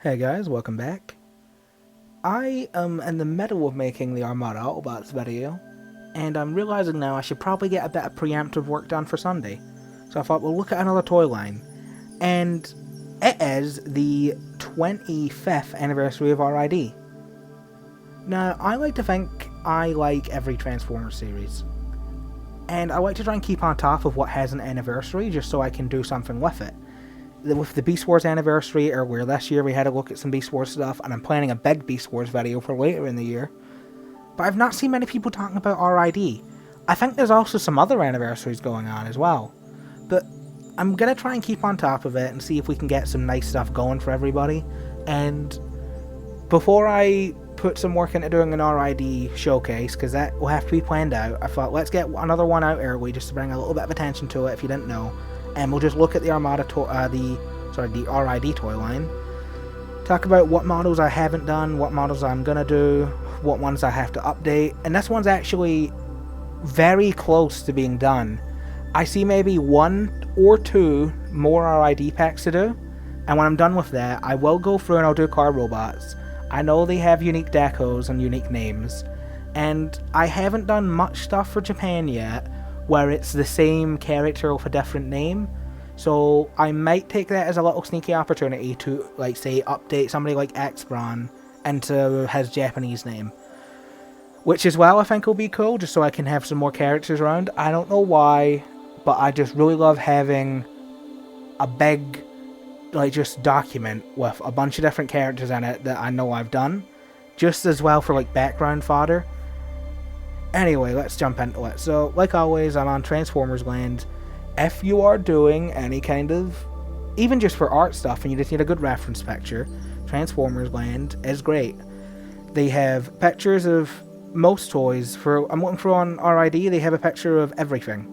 Hey guys, welcome back. I am in the middle of making the Armada Autobots video, and I'm realizing now I should probably get a bit of preemptive work done for Sunday. So I thought we'll look at another toy line, and it is the 25th anniversary of RID. Now, I like to think I like every Transformers series, and I like to try and keep on top of what has an anniversary just so I can do something with it. With the Beast Wars anniversary earlier this year, we had a look at some Beast Wars stuff, and I'm planning a big Beast Wars video for later in the year. But I've not seen many people talking about RID. I think there's also some other anniversaries going on as well. But I'm going to try and keep on top of it and see if we can get some nice stuff going for everybody. And before I put some work into doing an RID showcase, because that will have to be planned out, I thought let's get another one out early just to bring a little bit of attention to it if you didn't know. And we'll just look at the the RID toy line. Talk about what models I haven't done, what models I'm gonna do, what ones I have to update. And this one's actually very close to being done. I see maybe 1 or 2 more RID packs to do. And when I'm done with that, I will go through and I'll do car robots. I know they have unique decos and unique names. And I haven't done much stuff for Japan yet, where it's the same character with a different name. So I might take that as a little sneaky opportunity to, like, say, update somebody like X-Bron into his Japanese name. Which as well I think will be cool, just so I can have some more characters around. I don't know why, but I just really love having a big, like, just document with a bunch of different characters in it that I know I've done. Just as well for, like, background fodder. Anyway, let's jump into it. So, like always, I'm on Transformers Land. If you are doing any kind of, even just for art stuff, and you just need a good reference picture, Transformers Land is great. They have pictures of most toys. I'm looking for on RID, they have a picture of everything.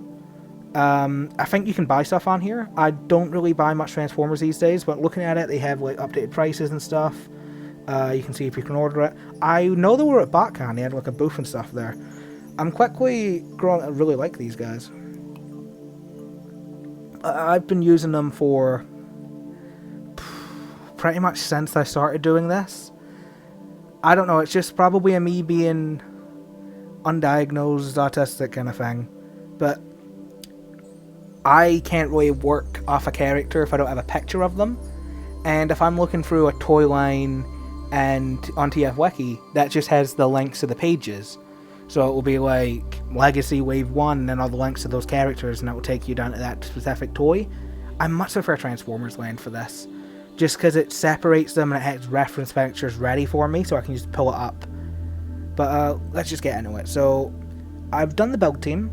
I think you can buy stuff on here. I don't really buy much Transformers these days, but looking at it, they have like updated prices and stuff. You can see if you can order it. I know they were at BotCon, they had like a booth and stuff there. I'm quickly growing to really like these guys. I've been using them for pretty much since I started doing this. I don't know, it's just probably a me being undiagnosed autistic kind of thing. But I can't really work off a character if I don't have a picture of them. And if I'm looking through a toy line and on TF Wiki, that just has the links to the pages. So it will be like Legacy Wave 1 and then all the links to those characters, and it will take you down to that specific toy. I much prefer Transformers Land for this, just because it separates them and it has reference pictures ready for me so I can just pull it up. But let's just get into it. So I've done the build team.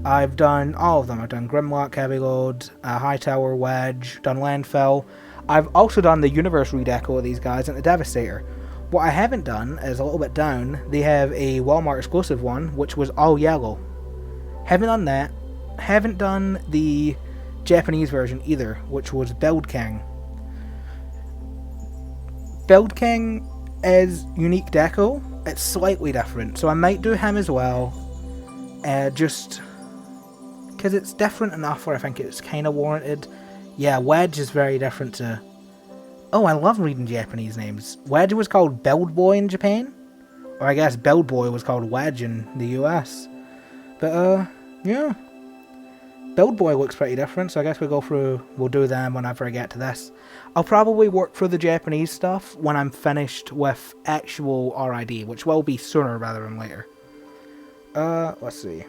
I've done all of them. I've done Grimlock, Heavy Load, Hightower, Wedge, done Landfill. I've also done the Universe redeco of these guys and the Devastator. What I haven't done is a little bit down. They have a Walmart exclusive one, which was all yellow. Haven't done that. Haven't done the Japanese version either, which was Build King. Build King is unique deco. It's slightly different, so I might do him as well. Just because it's different enough where I think it's kind of warranted. Yeah, Wedge is very different to... Oh, I love reading Japanese names. Wedge was called Build Boy in Japan. Or I guess Build Boy was called Wedge in the US. But, yeah. Build Boy looks pretty different, so I guess we'll do them whenever I get to this. I'll probably work through the Japanese stuff when I'm finished with actual RID, which will be sooner rather than later. Let's see.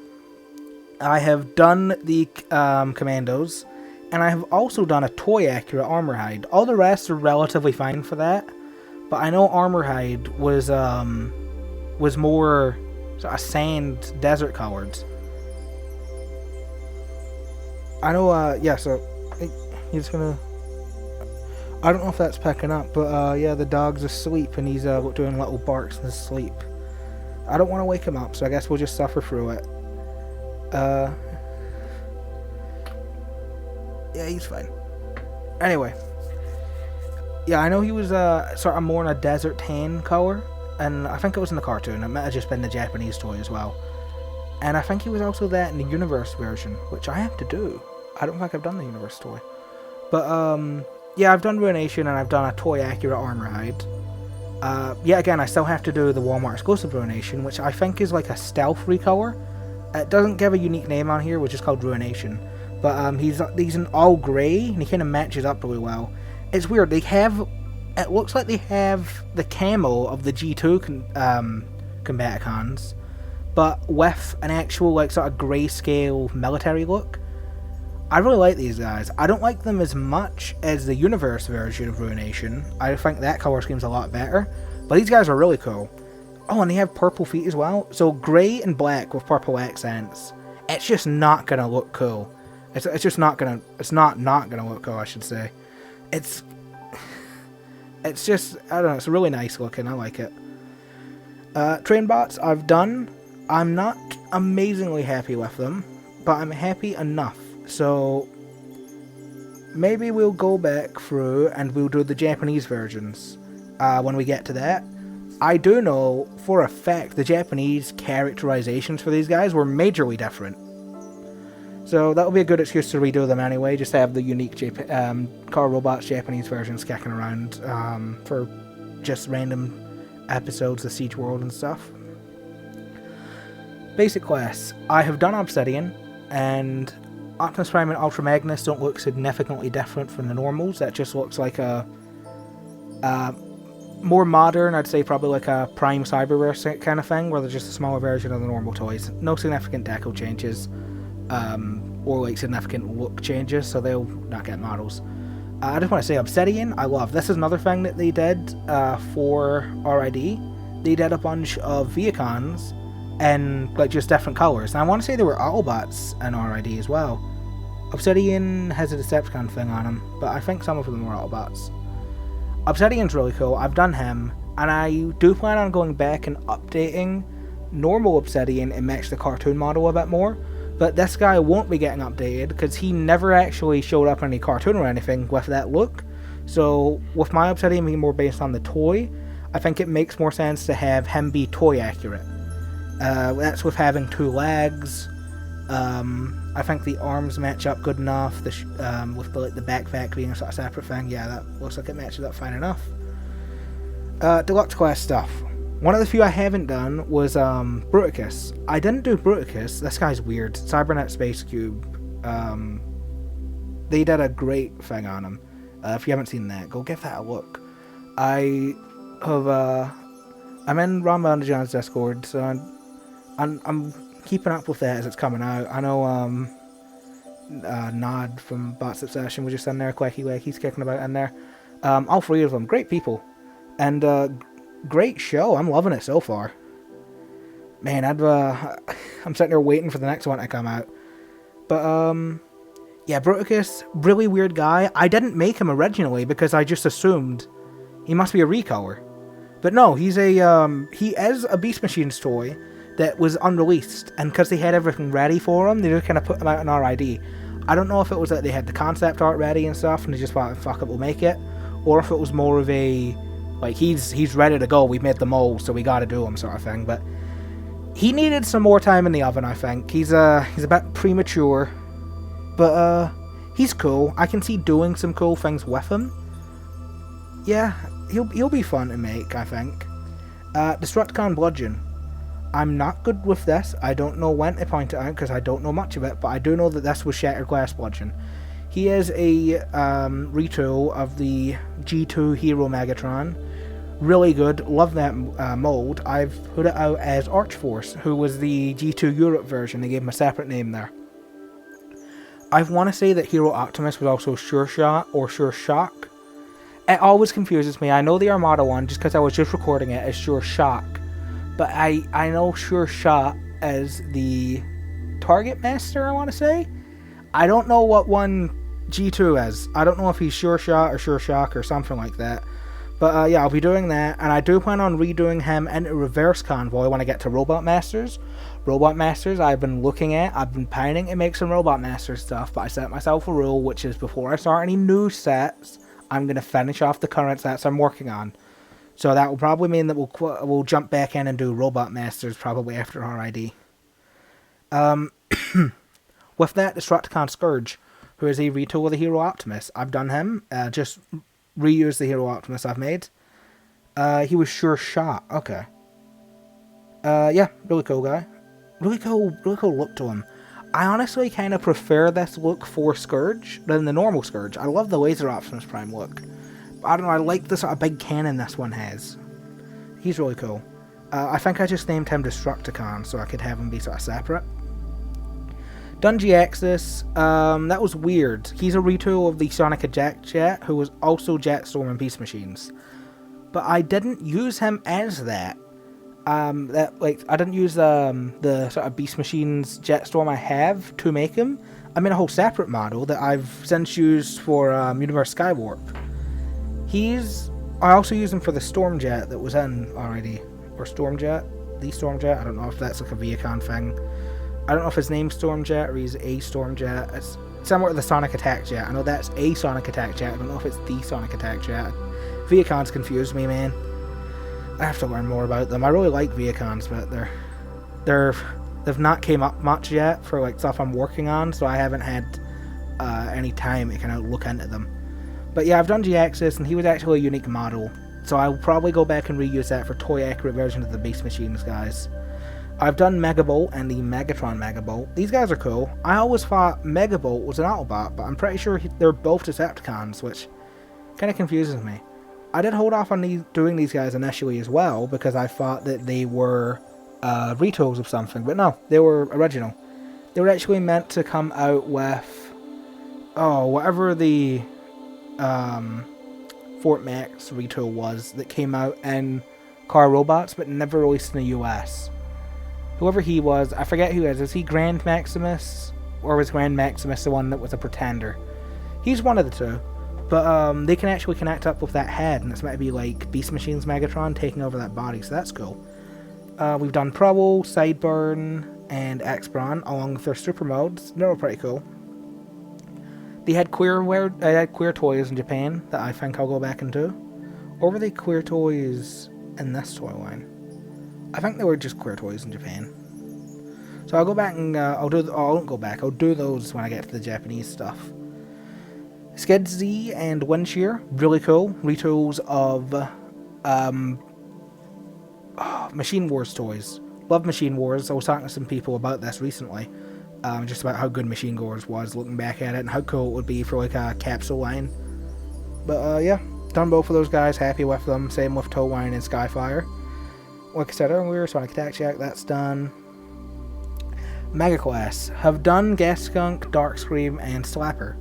I have done the Commandos. And I have also done a toy-accurate Armor Hide. All the rest are relatively fine for that. But I know Armor Hide was more sort of sand, desert colored. I know, yeah, so... He's gonna... I don't know if that's picking up, but, yeah, the dog's asleep and he's doing little barks in his sleep. I don't want to wake him up, so I guess we'll just suffer through it. Yeah, he's fine. Anyway. Yeah, I know he was sort of more in a desert tan color. And I think it was in the cartoon. It might have just been the Japanese toy as well. And I think he was also that in the Universe version, which I have to do. I don't think I've done the Universe toy. But, yeah, I've done Ruination and I've done a toy accurate armor hide. Yet again, I still have to do the Walmart exclusive Ruination, which I think is like a stealth recolor. It doesn't give a unique name on here, which is called Ruination. But he's in all grey, and he kind of matches up really well. It's weird, it looks like they have the camo of the G2 Combaticons, but with an actual like sort of grayscale military look. I really like these guys. I don't like them as much as the Universe version of Ruination. I think that colour scheme's a lot better. But these guys are really cool. Oh, and they have purple feet as well. So grey and black with purple accents. It's just not going to look cool. It's just not going to... It's not going to look cool, I should say. It's just... I don't know. It's really nice looking. I like it. Train bots I've done. I'm not amazingly happy with them. But I'm happy enough. So, maybe we'll go back through and we'll do the Japanese versions when we get to that. I do know for a fact the Japanese characterizations for these guys were majorly different. So that'll be a good excuse to redo them anyway, just to have the unique Car Robots Japanese versions kicking around for just random episodes of Siege World and stuff. Basic class. I have done Obsidian, and Optimus Prime and Ultra Magnus don't look significantly different from the normals. That just looks like a more modern, I'd say probably like a Prime Cyberverse kind of thing, where they're just a smaller version of the normal toys. No significant decal changes, or like significant look changes, so they'll not get models. I just want to say Obsidian, I love. This is another thing that they did for RID. They did a bunch of Viacons and like just different colours. And I want to say there were Autobots in RID as well. Obsidian has a Decepticon thing on him, but I think some of them were Autobots. Obsidian's really cool. I've done him, and I do plan on going back and updating normal Obsidian and match the cartoon model a bit more. But this guy won't be getting updated because he never actually showed up in any cartoon or anything with that look. So with my Obsidian being more based on the toy, I think it makes more sense to have him be toy accurate. That's with having two legs. I think the arms match up good enough. With the backpack being a sort of separate thing, yeah, that looks like it matches up fine enough. Deluxe class stuff. One of the few I haven't done was Bruticus. I didn't do Bruticus. This guy's weird. Cybernet Space Cube. They did a great thing on him. If you haven't seen that, go give that a look. I'm in Ron John's Discord, so I'm keeping up with that as it's coming out. I know Nod from Bots Obsession was just in there, Quacky Wacky's kicking about in there. All three of them, great people. And great show, I'm loving it so far. Man, I'm sitting there waiting for the next one to come out. But yeah, Bruticus, really weird guy. I didn't make him originally because I just assumed he must be a recolor. But no, he is a Beast Machines toy that was unreleased, and because they had everything ready for him, they just kind of put him out in RID. I don't know if it was that they had the concept art ready and stuff, and they just thought, fuck it, we'll make it, or if it was more of a, like, he's ready to go, we made the mold, so we gotta do him sort of thing. But he needed some more time in the oven, I think. He's a bit premature, but he's cool. I can see doing some cool things with him. Yeah, he'll be fun to make, I think. Destructicon Bludgeon. I'm not good with this. I don't know when to point it out because I don't know much of it, but I do know that this was Shattered Glass Bludgeon. He is a retool of the G2 Hero Megatron. Really good. Love that mold. I've put it out as Archforce, who was the G2 Europe version. They gave him a separate name there. I want to say that Hero Optimus was also Sure Shot or Sure Shock. It always confuses me. I know the Armada one just because I was just recording it as Sure Shock. But I know Sure Shot as the Target Master, I want to say. I don't know what one G2 is. I don't know if he's Sure Shot or Sure Shock or something like that. But yeah, I'll be doing that. And I do plan on redoing him in a reverse convoy when I get to Robot Masters. Robot Masters I've been looking at. I've been pining to make some Robot Masters stuff. But I set myself a rule, which is before I start any new sets, I'm going to finish off the current sets I'm working on. So that will probably mean that we'll jump back in and do Robot Masters probably after RID. With that, Destructicon Scourge. who is a retool of the Hero Optimus. I've done him, just reused the Hero Optimus I've made. He was Sure Shot, okay. Yeah, really cool guy. Really cool look to him. I honestly kind of prefer this look for Scourge than the normal Scourge. I love the Laser Optimus Prime look. I don't know, I like the sort of big cannon this one has. He's really cool. I think I just named him Destructicon so I could have him be sort of separate. Done GX's, that was weird. He's a retool of the Sonic Eject Jet, who was also Jetstorm and Beast Machines. But I didn't use him as that. I didn't use the sort of Beast Machines Jetstorm I have to make him. I made a whole separate model that I've since used for Universe Skywarp. I also used him for the Stormjet that was in already. Or Stormjet? The Stormjet? I don't know if that's like a Viacon thing. I don't know if his name's Stormjet or he's a Stormjet. It's similar to the Sonic Attack Jet. I know that's a Sonic Attack Jet. I don't know if it's the Sonic Attack Jet. Viacon's confused me, man. I have to learn more about them. I really like Viacons, but they've not came up much yet for like stuff I'm working on, so I haven't had any time to kind of look into them. But yeah, I've done GX's, and he was actually a unique model, so I'll probably go back and reuse that for toy accurate versions of the Beast Machines guys. I've done Megabolt and the Megatron Megabolt. These guys are cool. I always thought Megabolt was an Autobot, but I'm pretty sure they're both Decepticons, which kind of confuses me. I did hold off on doing these guys initially as well, because I thought that they were retools of something, but no, they were original. They were actually meant to come out with, whatever the Fort Max retool was that came out in Car Robots, but never released in the US. Whoever he was, I forget who he is he Grand Maximus? Or was Grand Maximus the one that was a pretender? He's one of the two. But they can actually connect up with that head, and it's meant to be like Beast Machine's Megatron taking over that body, so that's cool. We've done Prowl, Sideburn, and X-Brawn, along with their super modes. They were pretty cool. They had queer toys in Japan that I think I'll go back and do. Or were they queer toys in this toy line? I think they were just queer toys in Japan. So I'll go back and I'll do those when I get to the Japanese stuff. Skid Z and Windshear, really cool. Retools of Machine Wars toys. Love Machine Wars. I was talking to some people about this recently. Just about how good Machine Wars was, looking back at it, and how cool it would be for like a capsule line. But yeah, done both of those guys, happy with them. Same with Towline and Skyfire. Like I said earlier, Sonic Attack Jack, that's done. Mega Class. Have done Gasskunk, Darkscream, and Slapper.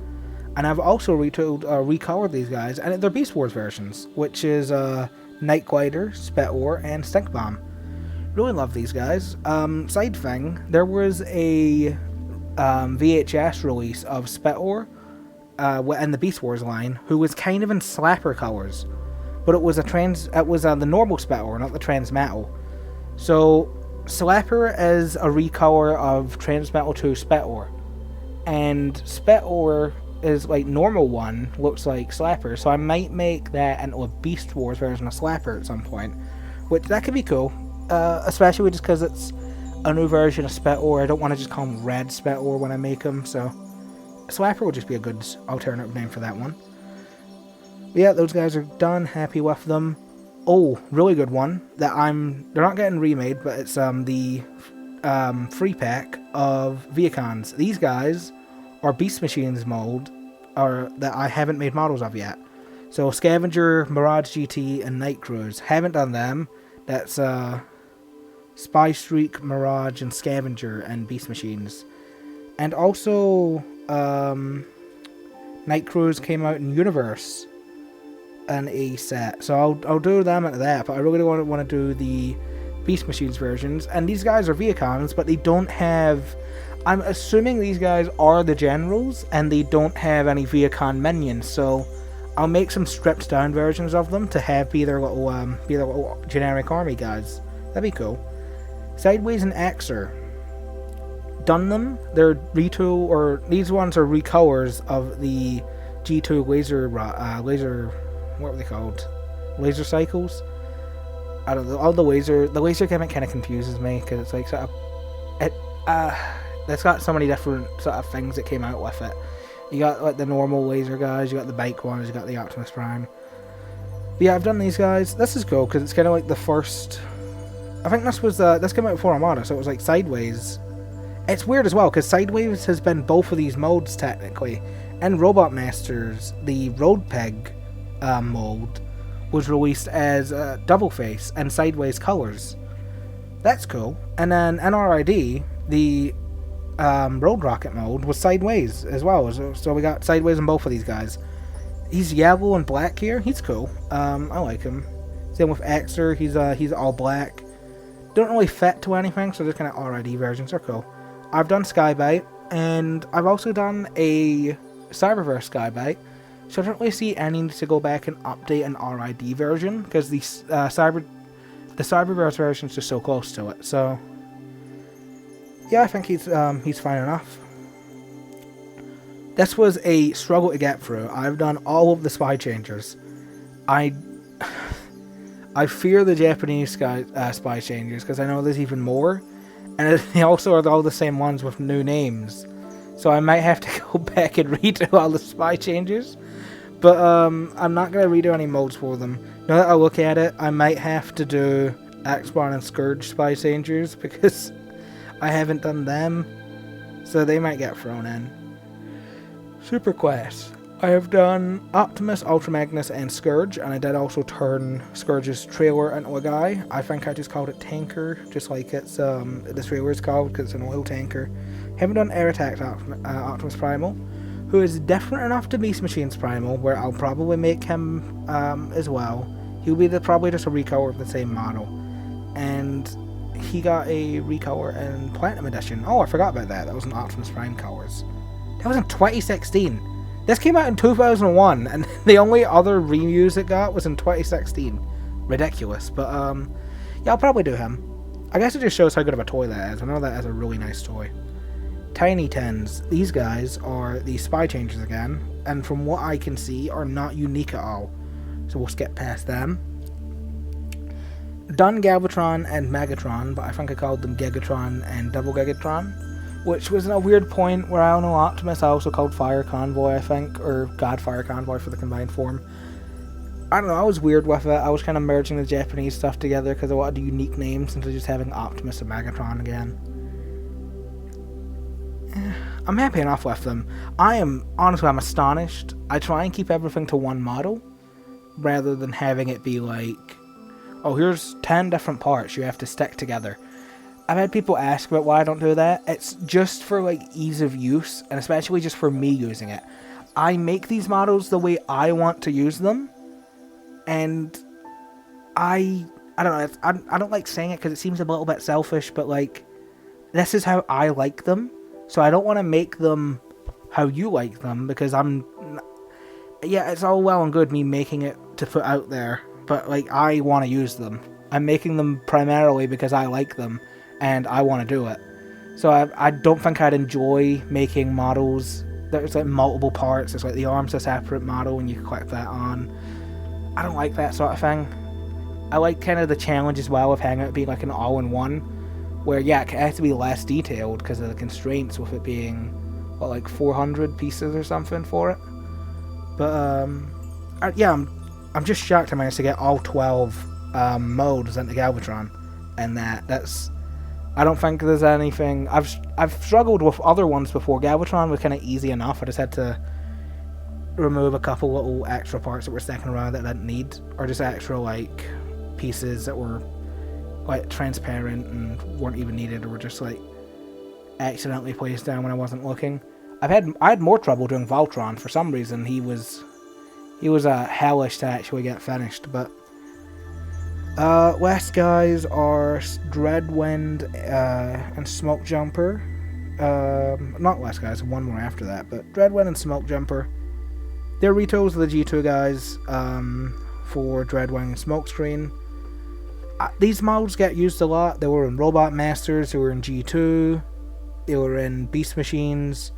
And I've also recolored these guys, and they're Beast Wars versions, which is Night Glider, Spitwar, and Stink Bomb. Really love these guys. Side thing, there was a VHS release of Spitwar in the Beast Wars line, who was kind of in Slapper colors, but it was the normal Spitwar, not the Transmetal. So Slapper is a recolor of Transmetal 2 Spitwar, and Spitwar is like normal one looks like Slapper, so I might make that into a Beast Wars version of Slapper at some point, which that could be cool, especially just because it's a new version of Spitwar. I don't want to just call him Red Spitwar when I make him, so Slapper would just be a good alternative name for that one. But yeah, those guys are done, happy with them. Oh, really good one that they're not getting remade, but it's the free pack of Viacons. These guys are Beast Machines mold, or that I haven't made models of yet. So Scavenger, Mirage GT, and Night Cruise. Haven't done them. That's Spy Streak, Mirage, and Scavenger, and Beast Machines. And also, Night Cruise came out in Universe in a set. So I'll do them at that, but I really want to do the Beast Machines versions. And these guys are Viacons, but they don't have... I'm assuming these guys are the generals, and they don't have any Viacon minions, so I'll make some stripped down versions of them to have be their little generic army guys. That'd be cool. Sideways and Axer. Done them. They're retool, or these ones are recolors of the G2 laser, what were they called? Laser cycles? I don't know, all the laser gimmick kind of confuses me, because it's like sort of, it's got so many different sort of things that came out with it. You got like the normal laser guys, you got the bike ones, you got the Optimus Prime. But yeah, I've done these guys. This is cool because it's kind of like the first. I think this came out before Armada, so it was like Sideways. It's weird as well because Sideways has been both of these modes technically. And Robot Masters, the Road Peg mode was released as Double Face and Sideways colors. That's cool. And then NRID, the Road Rocket mode was Sideways as well. So we got Sideways on both of these guys. He's yellow and black here. He's cool. I like him. Same with Exer. He's all black. Don't really fit to anything, so they're kind of RID versions are cool. I've done Skybite, and I've also done a Cyberverse Skybite, so I don't really see any need to go back and update an RID version, because the Cyberverse version is just so close to it, so yeah, I think he's fine enough. This was a struggle to get through. I've done all of the Spy Changers. I fear the Japanese Spy Changers, because I know there's even more, and they also are all the same ones with new names. So I might have to go back and redo all the Spy Changers. But I'm not going to redo any modes for them. Now that I look at it, I might have to do Axbon and Scourge Spy Changers, because I haven't done them. So they might get thrown in. Super Quest. I have done Optimus, Ultra Magnus, and Scourge, and I did also turn Scourge's trailer into a guy. I think I just called it Tanker, just like it's the trailer is called, because it's an oil tanker. Haven't done Air Attack Optimus Primal, who is different enough to Beast Machine's Primal, where I'll probably make him as well. He'll be probably just a recolor of the same model, and he got a recolor in Platinum Edition. Oh, I forgot about that. That was an Optimus Prime colors. That was in 2016. This came out in 2001, and the only other reuse it got was in 2016. Ridiculous, but yeah, I'll probably do him. I guess it just shows how good of a toy that is. I know that is a really nice toy. Tiny Tins. These guys are the Spy Changers again, and from what I can see, are not unique at all. So we'll skip past them. Done Galvatron and Megatron, but I think I called them Gigatron and Double Gigatron, which was in a weird point where I don't know, Optimus I also called Fire Convoy, I think, or God Fire Convoy for the combined form. I don't know, I was weird with it. I was kind of merging the Japanese stuff together because I wanted unique names instead of just having Optimus and Megatron again. I'm happy enough with them. I'm astonished. I try and keep everything to one model, rather than having it be like, oh, here's 10 different parts you have to stick together. I've had people ask about why I don't do that. It's just for like ease of use, and especially just for me using it. I make these models the way I want to use them, and I don't know. I don't like saying it because it seems a little bit selfish, but like, this is how I like them. So I don't want to make them how you like them, because yeah, it's all well and good me making it to put out there, but like, I want to use them. I'm making them primarily because I like them, and I want to do it. So I don't think I'd enjoy making models there's like multiple parts. It's like the arm's a separate model and you can click that on. I don't like that sort of thing. I like kind of the challenge as well of Hangout being like an all-in-one, where yeah, it has to be less detailed because of the constraints with it being what, like 400 pieces or something for it. But yeah, I'm just shocked I managed to get all 12 modes into Galvatron, and that's I don't think there's anything. I've struggled with other ones before. Galvatron was kind of easy enough. I just had to remove a couple little extra parts that were sticking around that I didn't need, or just extra like pieces that were like transparent and weren't even needed, or were just like accidentally placed down when I wasn't looking. I had more trouble doing Voltron for some reason. He was hellish to actually get finished, but last guys are Dreadwind and Smoke Jumper. Not last guys, one more after that, but Dreadwind and Smoke Jumper. They're retools of the G2 guys for Dreadwind and Smokescreen. These models get used a lot. They were in Robot Masters, they were in G2, they were in Beast Machines.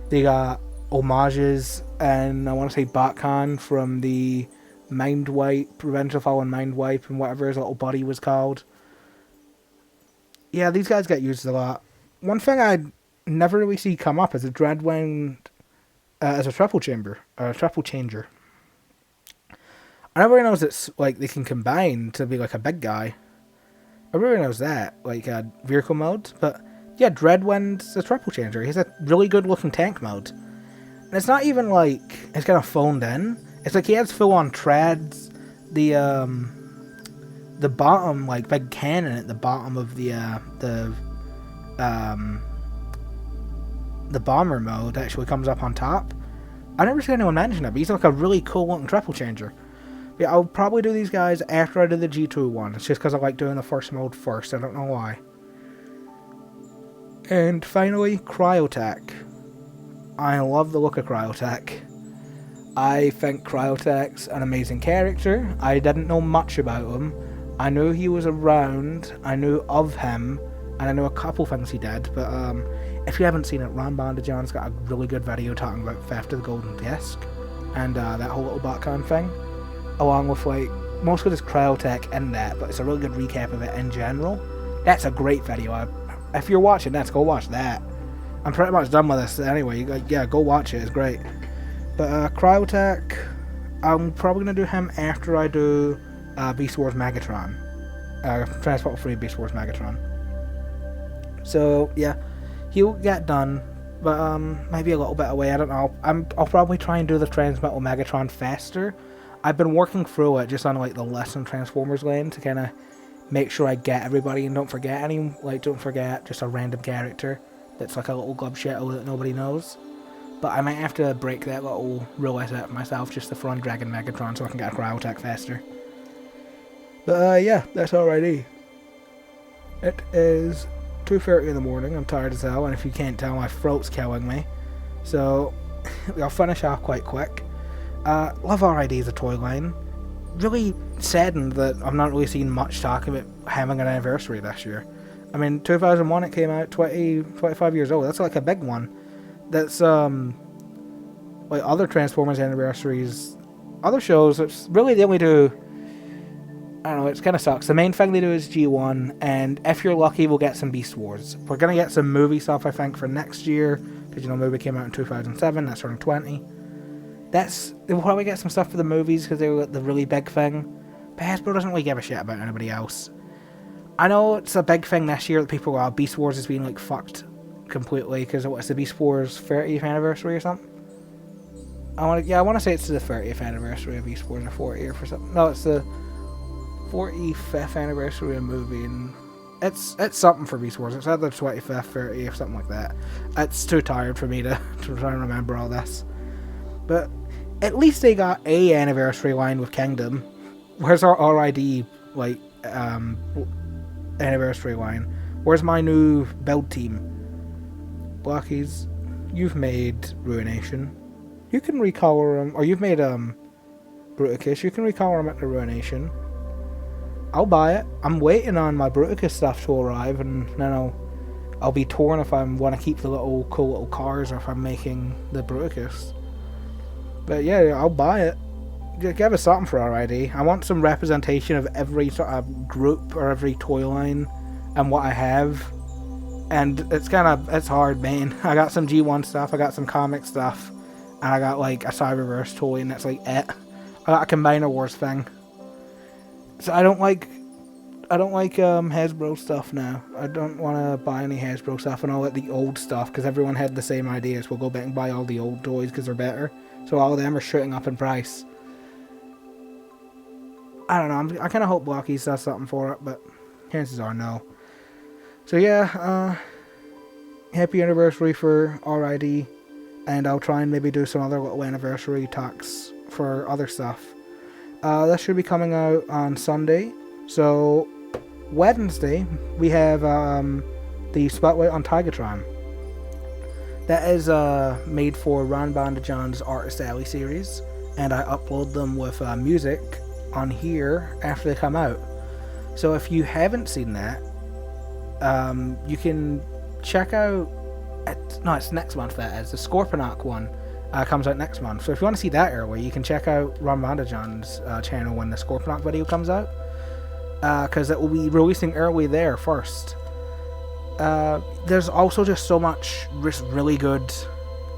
They got homages, and I want to say Batcon from the Mind Wipe, Revenge of Fallen Mind Wipe, and whatever his little buddy was called. Yeah, these guys get used a lot. One thing I never really see come up is a Dreadwind as a triple changer. Everybody knows it's like they can combine to be like a big guy. Everybody knows that, like vehicle mode. But yeah, Dreadwind's a triple changer. He's a really good looking tank mode. And it's not even like it's kind of phoned in. It's like he has full on treads. The bottom, like big cannon at the bottom of the bomber mode actually comes up on top. I never seen anyone mention it, but he's like a really cool looking triple changer. But yeah, I'll probably do these guys after I do the G2 one. It's just because I like doing the first mode first. I don't know why. And finally, Cryotech. I love the look of Cryotech. I think Cryotech's an amazing character. I didn't know much about him. I knew he was around, I knew of him, and I knew a couple things he did, but if you haven't seen it, Ron Bondajon's got a really good video talking about Theft of the Golden Disc, and that whole little botcon thing, along with like, most of his Cryotech in that, but it's a really good recap of it in general. That's a great video. If you're watching this, go watch that. I'm pretty much done with this anyway, yeah, go watch it, it's great. But Cryotech, I'm probably going to do him after I do Beast Wars Megatron. Transport Free Beast Wars Megatron. So, yeah, he'll get done, but maybe a little bit away, I don't know. I'll probably try and do the Transmetal Megatron faster. I've been working through it just on like the lesson Transformers lane to kind of make sure I get everybody and don't forget any, like don't forget just a random character that's like a little glub shadow that nobody knows. But I might have to break that little rule out myself just to throw on Dragon Megatron so I can get a Cryotech faster. But yeah, that's alrighty. It is 2:30 in the morning, I'm tired as hell, and if you can't tell, my throat's killing me. So, I'll finish off quite quick. Love RID as a toy line. Really saddened that I'm not really seeing much talk of it having an anniversary this year. I mean, 2001 it came out, 25 years old, that's like a big one. That's, like other Transformers anniversaries, other shows, it's really they only do, I don't know, it kind of sucks. The main thing they do is G1, and if you're lucky, we'll get some Beast Wars. We're going to get some movie stuff, I think, for next year, because, you know, the movie came out in 2007, that's turning 20. We'll probably get some stuff for the movies, because they were the really big thing. But Hasbro doesn't really give a shit about anybody else. I know it's a big thing this year that people are, Beast Wars is being, like, fucked completely, because it's the Beast Wars 30th anniversary or something? I want to say it's the 30th anniversary of Beast Wars, or 40th or something. No, it's the 45th anniversary of the movie, and it's something for Beast Wars. It's either 25th, 30th, something like that. It's too tired for me to try and remember all this. But at least they got a anniversary line with Kingdom. Where's our RID, like, anniversary line? Where's my new build team? Blockies, you've made Ruination. You can recolor him, or you've made Bruticus. You can recolor him at the Ruination. I'll buy it. I'm waiting on my Bruticus stuff to arrive, and then I'll be torn if I want to keep the cool little cars or if I'm making the Bruticus. But yeah, I'll buy it. Give us something for RID. I want some representation of every sort of group or every toy line and what I have. And it's hard, man. I got some G1 stuff, I got some comic stuff, and I got like a Cyberverse toy, and that's like it. I got a Combiner Wars thing. So I don't like Hasbro stuff now. I don't want to buy any Hasbro stuff and all that the old stuff, because everyone had the same ideas. We'll go back and buy all the old toys because they're better. So all of them are shooting up in price. I don't know. I kind of hope Blockies does something for it, but chances are no. So yeah, happy anniversary for RID, and I'll try and maybe do some other little anniversary talks for other stuff. This should be coming out on Sunday. So Wednesday we have the Spotlight on Tigatron. That is made for Ron Bondajon's Artist Alley series, and I upload them with music on here after they come out. So if you haven't seen that, you can check out. It's next month. That is the Scorponok one. Comes out next month. So if you want to see that early, you can check out Ron Bondajon's channel when the Scorponok video comes out, because it will be releasing early there first. There's also just so much really good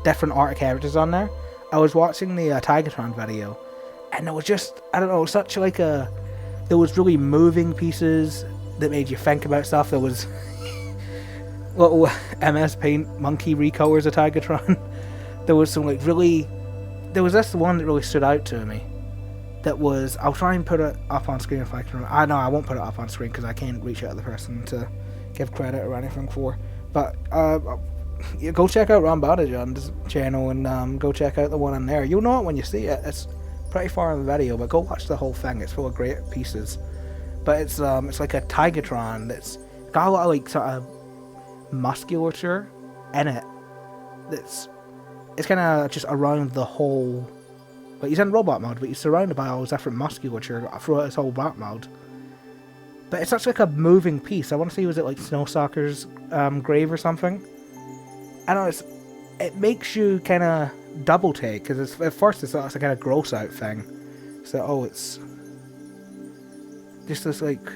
different art characters on there. I was watching the Tigatron video, and it was just, I don't know, such like a, there was really moving pieces that made you think about stuff. There was little MS Paint monkey recolors of Tigatron. There was some like really, there was this one that really stood out to me. That was, I'll try and put it up on screen if I can remember. I won't put it up on screen because I can't reach out to the person to give credit or anything for. But go check out Rambodajon's channel and go check out the one on there. You'll know it when you see it. It's pretty far in the video, but go watch the whole thing. It's full of great pieces. But it's like a Tigatron that's got a lot of like sort of musculature in it. It's kind of just around the whole. But he's in robot mode, but he's surrounded by all his different musculature throughout his whole bot mode. But it's such like a moving piece. I want to say, was it like Snowstalker's grave or something? I don't know, it makes you kind of double take, because at first it's a kind of gross out thing. So, it's just this like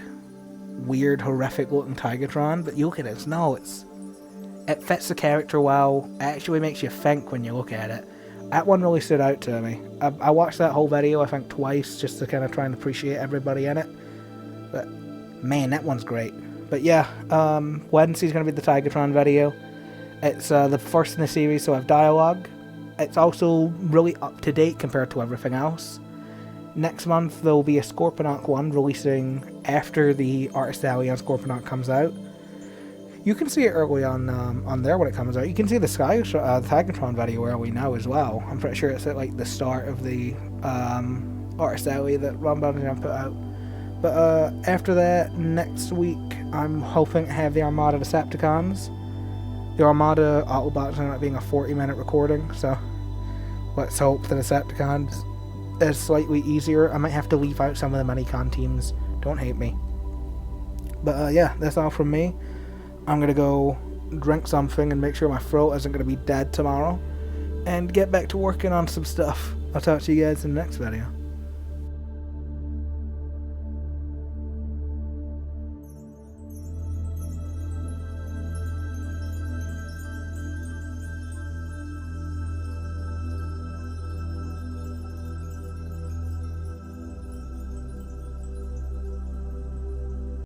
weird, horrific looking Tigatron, but you look at it, it fits the character well. It actually makes you think when you look at it. That one really stood out to me. I watched that whole video, I think, twice, just to kind of try and appreciate everybody in it. But, man, that one's great. But yeah, Wednesday's going to be the Tigatron video. It's the first in the series, so I have dialogue. It's also really up-to-date compared to everything else. Next month, there will be a Scorponok one releasing after the Artist Alley on Scorponok comes out. You can see it early on there when it comes out. You can see the Tigatron video early now as well. I'm pretty sure it's at like the start of the Artist Alley that Rambodajon put out. But after that, next week, I'm hoping to have the Armada Decepticons. The Armada Autobots are not being a 40-minute recording, so let's hope the Decepticons is slightly easier. I might have to leave out some of the Minicon teams. Don't hate me. But yeah, that's all from me. I'm going to go drink something and make sure my throat isn't going to be dead tomorrow. And get back to working on some stuff. I'll talk to you guys in the next video.